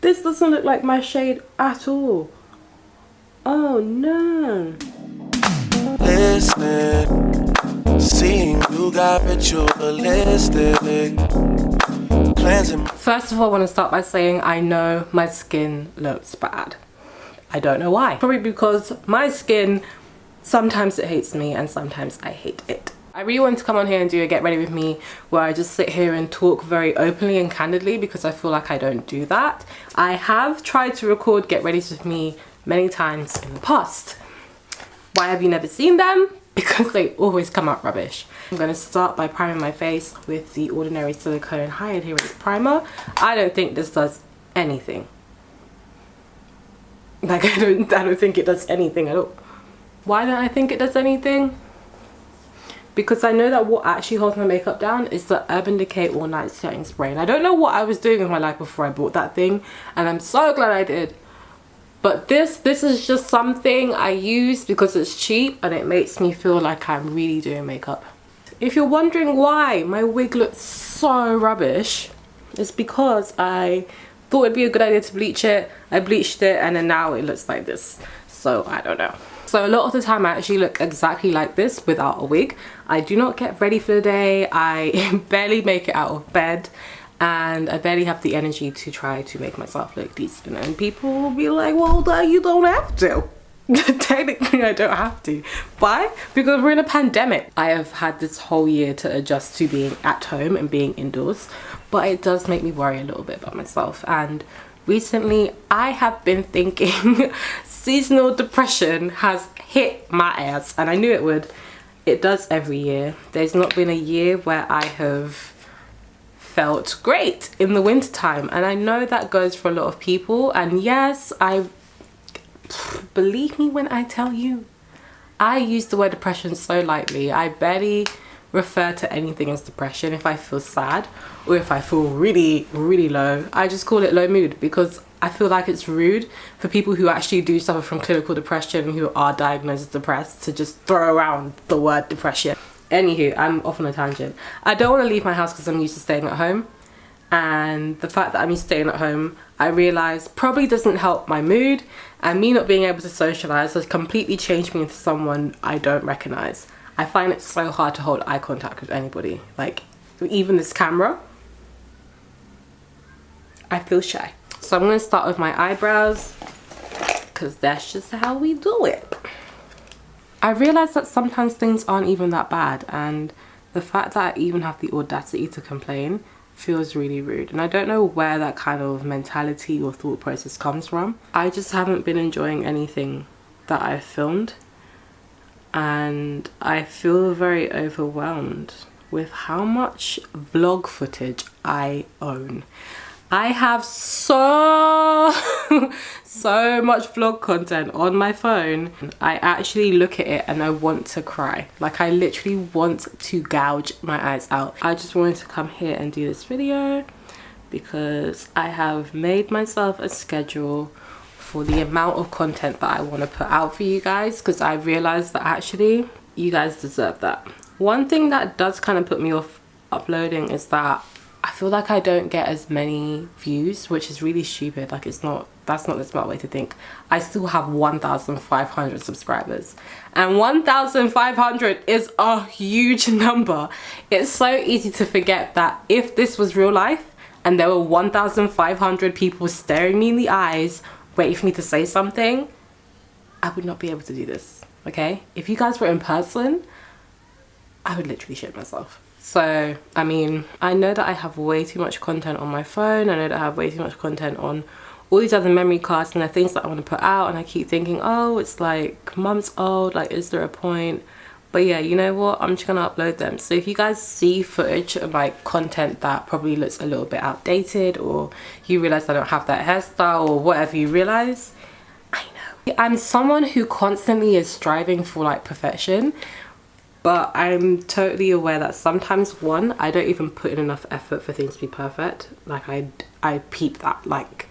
This doesn't look like my shade at all. Oh no. Listening, seeing you got ritualistic cleansing. First of all, I want to start by saying I know my skin looks bad. I don't know why. Probably because my skin, sometimes it hates me and sometimes I hate it. I really wanted to come on here and do a get ready with me where I just sit here and talk very openly and candidly, because I feel like I don't do that. I have tried to record get readies with me many times in the past. Why have you never seen them? Because they always come out rubbish. I'm going to start by priming my face with the Ordinary Silicone High Adherence Primer. I don't think this does anything. Like, I don't think it does anything at all. Why don't I think it does anything? Because I know that what actually holds my makeup down is the Urban Decay All Night Setting Spray. And I don't know what I was doing with my life before I bought that thing, and I'm so glad I did. But this is just something I use because it's cheap and it makes me feel like I'm really doing makeup. If you're wondering why my wig looks so rubbish, it's because I thought it'd be a good idea to bleach it. I bleached it and then now it looks like this. So I don't know. So a lot of the time I actually look exactly like this without a wig. I do not get ready for the day. I barely make it out of bed. And I barely have the energy to try to make myself look decent. And people will be like, well, you don't have to. Technically, I don't have to. Why? Because we're in a pandemic. I have had this whole year to adjust to being at home and being indoors. But it does make me worry a little bit about myself. And recently, I have been thinking seasonal depression has hit my ass. And I knew it would. It does every year. There's not been a year where I have felt great in the winter time, and I know that goes for a lot of people. And yes, believe me when I tell you, I use the word depression so lightly. I barely refer to anything as depression. If I feel sad or if I feel really low, I just call it low mood, because I feel like it's rude for people who actually do suffer from clinical depression, who are diagnosed as depressed, to just throw around the word depression. Anywho, I'm off on a tangent. I don't want to leave my house because I'm used to staying at home. And the fact that I'm used to staying at home, I realise probably doesn't help my mood. And me not being able to socialise has completely changed me into someone I don't recognise. I find it so hard to hold eye contact with anybody. Like, even this camera, I feel shy. So I'm going to start with my eyebrows, because that's just how we do it. I realise that sometimes things aren't even that bad, and the fact that I even have the audacity to complain feels really rude. And I don't know where that kind of mentality or thought process comes from. I just haven't been enjoying anything that I've filmed, and I feel very overwhelmed with how much vlog footage I own. I have so much vlog content on my phone. I actually look at it and I want to cry. Like, I literally want to gouge my eyes out. I just wanted to come here and do this video because I have made myself a schedule for the amount of content that I want to put out for you guys, because I realized that actually you guys deserve that. One thing that does kind of put me off uploading is that I feel like I don't get as many views, which is really stupid. Like, that's not the smart way to think. I still have 1,500 subscribers, and 1,500 is a huge number. It's so easy to forget that if this was real life and there were 1,500 people staring me in the eyes waiting for me to say something, I would not be able to do this, okay? If you guys were in person, I would literally shit myself. So, I mean, I know that I have way too much content on my phone. I know that I have way too much content on all these other memory cards and the things that I want to put out. And I keep thinking, oh, it's like months old. Like, is there a point? But yeah, you know what? I'm just going to upload them. So if you guys see footage of like content that probably looks a little bit outdated, or you realize I don't have that hairstyle, or whatever you realize, I know. I'm someone who constantly is striving for like perfection. But I'm totally aware that sometimes, one, I don't even put in enough effort for things to be perfect. Like, I peep that. Like,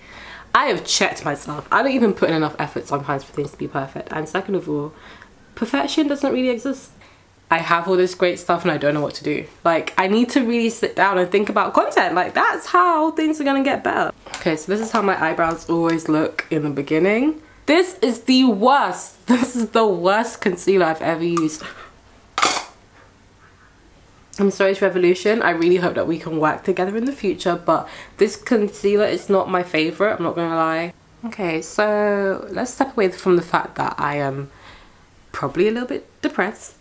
I have checked myself. I don't even put in enough effort sometimes for things to be perfect. And second of all, perfection doesn't really exist. I have all this great stuff and I don't know what to do. Like, I need to really sit down and think about content. Like, that's how things are gonna get better. Okay, so this is how my eyebrows always look in the beginning. This is the worst. This is the worst concealer I've ever used. I'm sorry, it's Revolution. I really hope that we can work together in the future, but this concealer is not my favorite, I'm not gonna lie. Okay, so let's step away from the fact that I am probably a little bit depressed.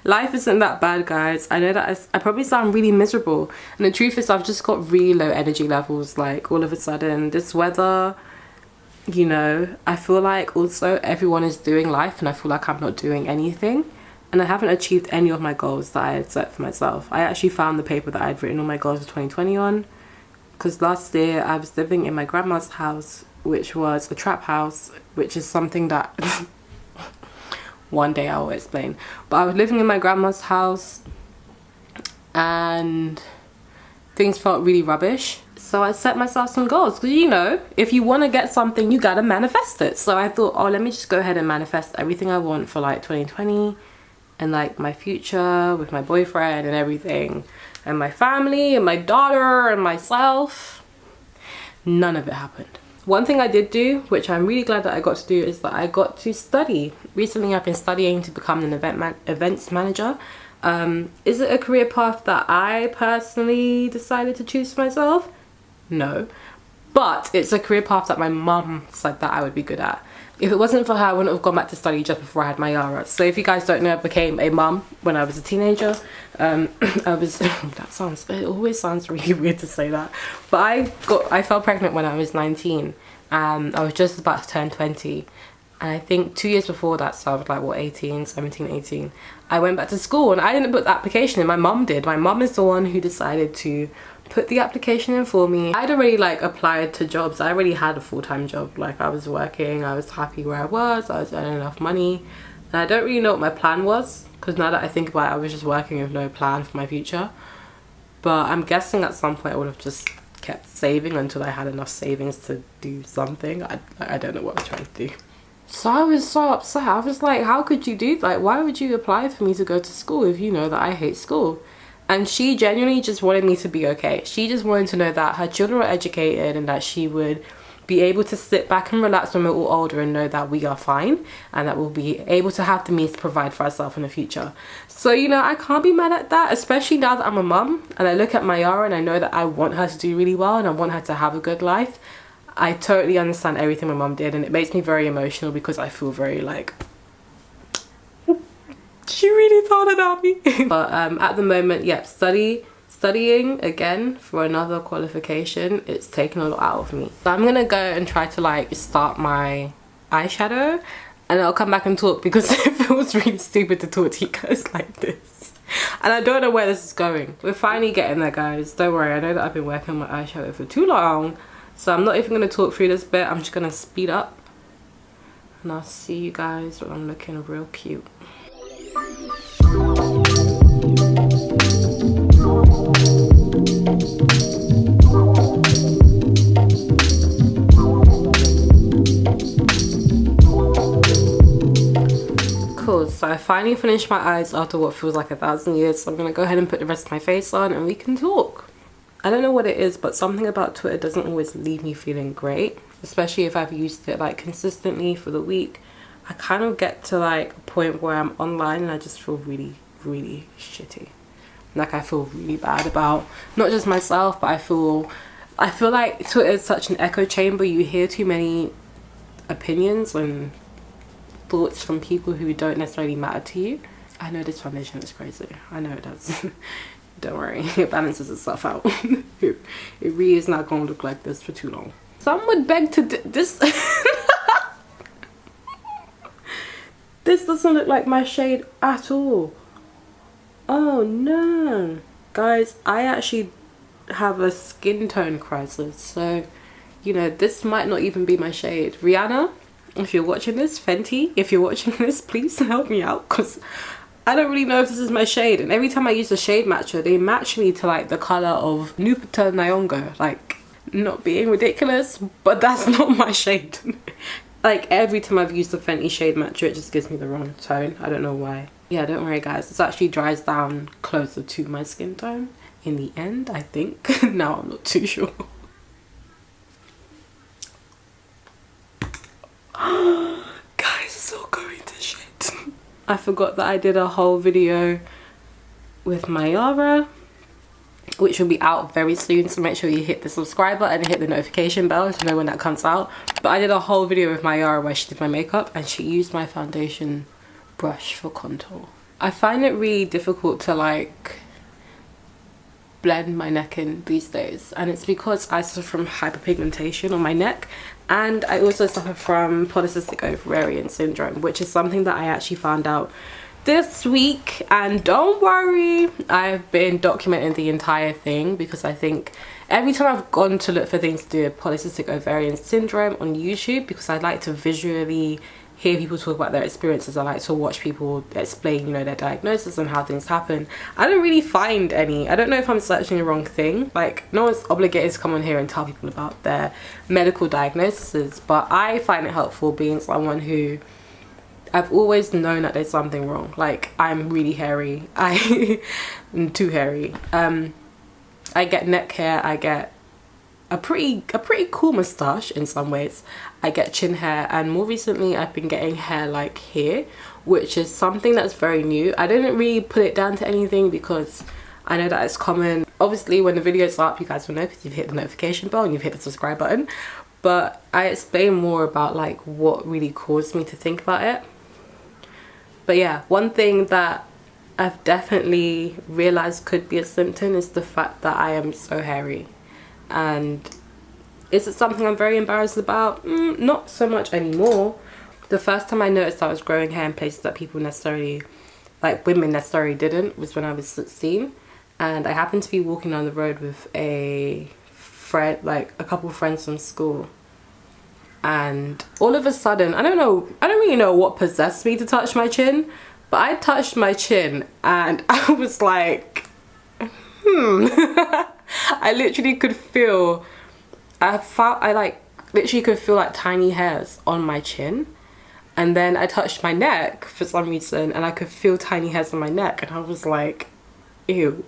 Life isn't that bad, guys. I know that I probably sound really miserable, and the truth is I've just got really low energy levels. Like, all of a sudden, this weather, you know, I feel like also everyone is doing life and I feel like I'm not doing anything. And I haven't achieved any of my goals that I had set for myself. I actually found the paper that I'd written all my goals for 2020 on. Because last year I was living in my grandma's house, which was a trap house, which is something that one day I will explain. But I was living in my grandma's house and things felt really rubbish. So I set myself some goals. Because, you know, if you want to get something, you got to manifest it. So I thought, oh, let me just go ahead and manifest everything I want for like 2020. And like my future with my boyfriend and everything, and my family and my daughter and myself. None of it happened. One thing I did do, which I'm really glad that I got to do, is that I got to study. Recently I've been studying to become an events manager. Is it a career path that I personally decided to choose for myself? No. But it's a career path that my mum said that I would be good at. If it wasn't for her, I wouldn't have gone back to study just before I had my Yara. So if you guys don't know, I became a mum when I was a teenager. It always sounds really weird to say that. But I fell pregnant when I was 19. I was just about to turn 20. And I think 2 years before that, so I was like, what, 17, 18. I went back to school and I didn't put the application in, my mum did. My mum is the one who decided to put the application in for me. I'd already like applied to jobs. I already had a full-time job. Like, I was working, I was happy where I was earning enough money. And I don't really know what my plan was, because now that I think about it, I was just working with no plan for my future. But I'm guessing at some point I would have just kept saving until I had enough savings to do something. I don't know what I'm trying to do. So I was so upset. I was like, how could you do that? Like, why would you apply for me to go to school if you know that I hate school? And she genuinely just wanted me to be okay. She just wanted to know that her children were educated and that she would be able to sit back and relax when we're all older and know that we are fine and that we'll be able to have the means to provide for ourselves in the future. So, you know, I can't be mad at that, especially now that I'm a mum and I look at my Yara and I know that I want her to do really well and I want her to have a good life. I totally understand everything my mum did, and it makes me very emotional because I feel very like, she really thought about me. But at the moment, yeah, studying again for another qualification, it's taken a lot out of me. So I'm gonna go and try to like start my eyeshadow and I'll come back and talk, because it feels really stupid to talk to you guys like this. And I don't know where this is going. We're finally getting there, guys. Don't worry, I know that I've been working on my eyeshadow for too long. So I'm not even going to talk through this bit. I'm just going to speed up. And I'll see you guys when I'm looking real cute. Cool, so I finally finished my eyes after what feels like 1,000 years. So I'm going to go ahead and put the rest of my face on and we can talk. I don't know what it is, but something about Twitter doesn't always leave me feeling great, especially if I've used it like consistently for the week. I kind of get to like a point where I'm online and I just feel really, really shitty. Like, I feel really bad about not just myself, but I feel like Twitter is such an echo chamber. You hear too many opinions and thoughts from people who don't necessarily matter to you. I know this foundation is crazy. I know it does. Don't worry, it balances itself out. It really is not going to look like this for too long. Some would beg to this. This doesn't look like my shade at all. Oh no. Guys, I actually have a skin tone crisis. So, you know, this might not even be my shade. Rihanna, if you're watching this, Fenty, if you're watching this, please help me out, because I don't really know if this is my shade. And every time I use a shade matcher, they match me to like the colour of Nupita Nyong'o. Like, not being ridiculous, but that's not my shade. Like, every time I've used the Fenty shade matcher, it just gives me the wrong tone. I don't know why. Yeah, don't worry guys, this actually dries down closer to my skin tone. in the end, I think. Now I'm not too sure. Guys, it's all going to shit. I forgot that I did a whole video with Mayara, which will be out very soon, so make sure you hit the subscribe button and hit the notification bell to know when that comes out. But I did a whole video with Mayara where she did my makeup and she used my foundation brush for contour. I find it really difficult to like blend my neck in these days, and it's because I suffer from hyperpigmentation on my neck, and I also suffer from polycystic ovarian syndrome, which is something that I actually found out this week. And don't worry, I've been documenting the entire thing because I think every time I've gone to look for things to do with polycystic ovarian syndrome on YouTube, because I like to visually hear people talk about their experiences, I like to watch people explain, you know, their diagnosis and how things happen. I don't really find any. I don't know if I'm searching the wrong thing. Like, no one's obligated to come on here and tell people about their medical diagnoses, but I find it helpful being someone who, I've always known that there's something wrong. Like, I'm really hairy. I'm too hairy. I get neck hair, I get a pretty cool moustache in some ways. I get chin hair, and more recently I've been getting hair like here, which is something that's very new. I didn't really put it down to anything because I know that it's common. Obviously when the video's up you guys will know because you've hit the notification bell and you've hit the subscribe button, but I explain more about like what really caused me to think about it. But yeah, one thing that I've definitely realized could be a symptom is the fact that I am so hairy. And is it something I'm very embarrassed about? Not so much anymore. The first time I noticed I was growing hair in places that people necessarily, like women necessarily didn't, was when I was 16. And I happened to be walking down the road with a friend, like a couple of friends from school. And all of a sudden, I don't really know what possessed me to touch my chin, but I touched my chin and I was like, I literally could feel, I literally could feel like tiny hairs on my chin. And then I touched my neck for some reason and I could feel tiny hairs on my neck, and I was like, ew.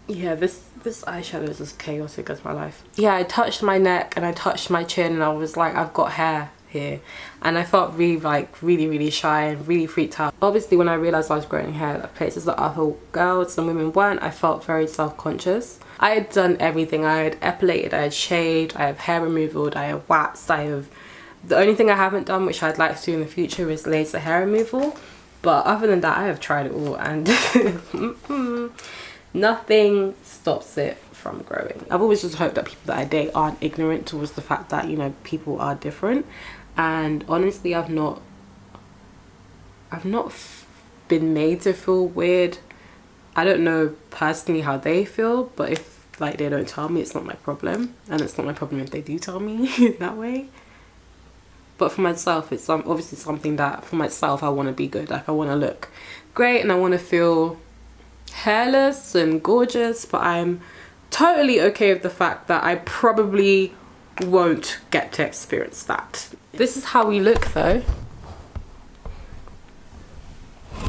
Yeah, this eyeshadow is as chaotic as my life. Yeah, I touched my neck and I touched my chin and I was like, I've got hair here. And I felt really shy and really freaked out. Obviously when I realized I was growing hair at places that other girls and women weren't, I felt very self-conscious. I had done everything. I had epilated, I had shaved, I have hair removal, I have waxed, the only thing I haven't done, which I'd like to do in the future, is laser hair removal. But other than that, I have tried it all and nothing stops it from growing. I've always just hoped that people that I date aren't ignorant towards the fact that, you know, people are different. And honestly, I've not been made to feel weird. I don't know personally how they feel, but if like they don't tell me, it's not my problem, and it's not my problem if they do tell me that way. But for myself, it's obviously something that for myself I want to be good. Like, I want to look great and I want to feel hairless and gorgeous, but I'm totally okay with the fact that I probably won't get to experience that. This is how we look though.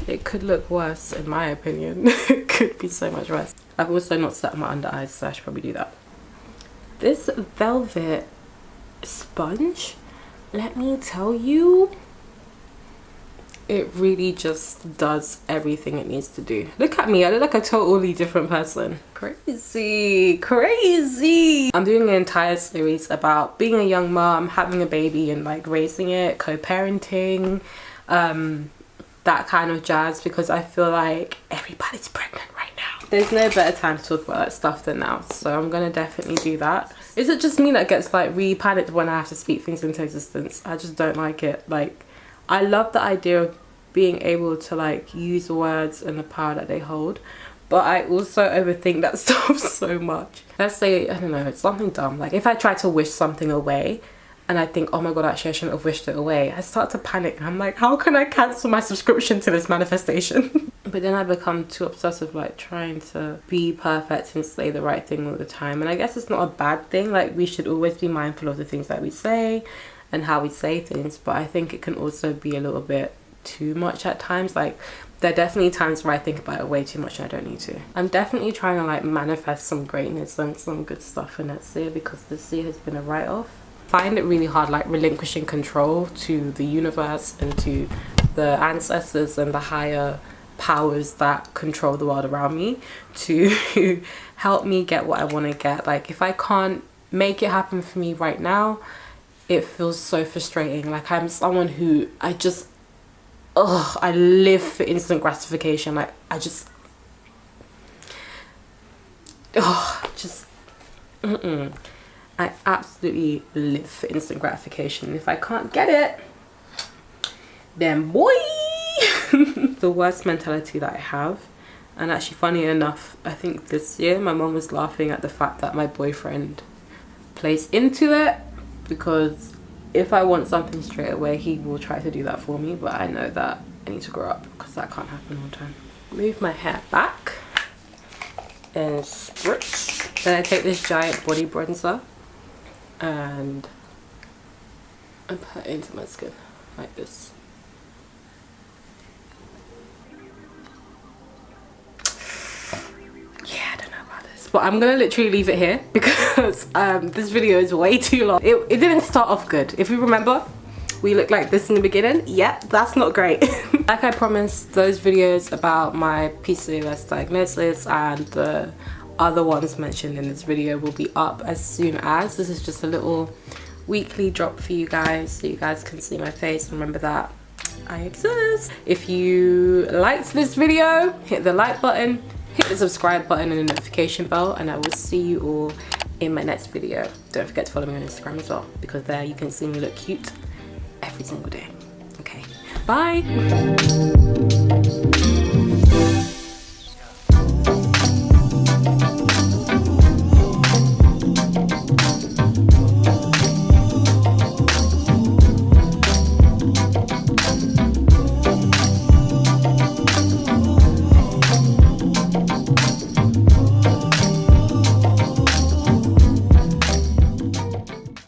It could look worse in my opinion. It could be so much worse. I've also not set my under eyes, so I should probably do that. This velvet sponge, let me tell you, it really just does everything it needs to do. Look at me, I look like a totally different person. Crazy. I'm doing an entire series about being a young mom, having a baby and like raising it, co-parenting, that kind of jazz, because I feel like everybody's pregnant right now. There's no better time to talk about that stuff than now, so I'm gonna definitely do that. Is it just me that gets like really panicked when I have to speak things into existence? I just don't like it. Like, I love the idea of being able to like use words and the power that they hold, but I also overthink that stuff so much. Let's say, I don't know, it's something dumb. Like if I try to wish something away and I think, oh my god, actually I shouldn't have wished it away, I start to panic. I'm like, how can I cancel my subscription to this manifestation? But then I become too obsessive, like trying to be perfect and say the right thing all the time. And I guess it's not a bad thing. Like, we should always be mindful of the things that we say and how we say things, but I think it can also be a little bit too much at times. Like, there are definitely times where I think about it way too much and I don't need to. I'm definitely trying to like manifest some greatness and some good stuff for next year, because this year has been a write-off. Find it really hard like relinquishing control to the universe and to the ancestors and the higher powers that control the world around me to help me get what I want to get. Like if I can't make it happen for me right now, it feels so frustrating. Like I'm someone who I live for instant gratification. Like I absolutely live for instant gratification. If I can't get it, then boy. The worst mentality that I have, and actually funny enough, I think this year my mom was laughing at the fact that my boyfriend plays into it, because if I want something straight away, he will try to do that for me, but I know that I need to grow up because that can't happen all the time. Move my hair back and spritz. Then I take this giant body bronzer and I put it into my skin like this. But I'm gonna literally leave it here because this video is way too long. It didn't start off good. If you remember, we looked like this in the beginning. Yeah, that's not great. Like I promised, those videos about my PCOS diagnosis and the other ones mentioned in this video will be up as soon as. This is just a little weekly drop for you guys, so you guys can see my face and remember that I exist. If you liked this video, hit the like button, hit the subscribe button and the notification bell, and I will see you all in my next video. Don't forget to follow me on Instagram as well, because there you can see me look cute every single day. Okay, bye.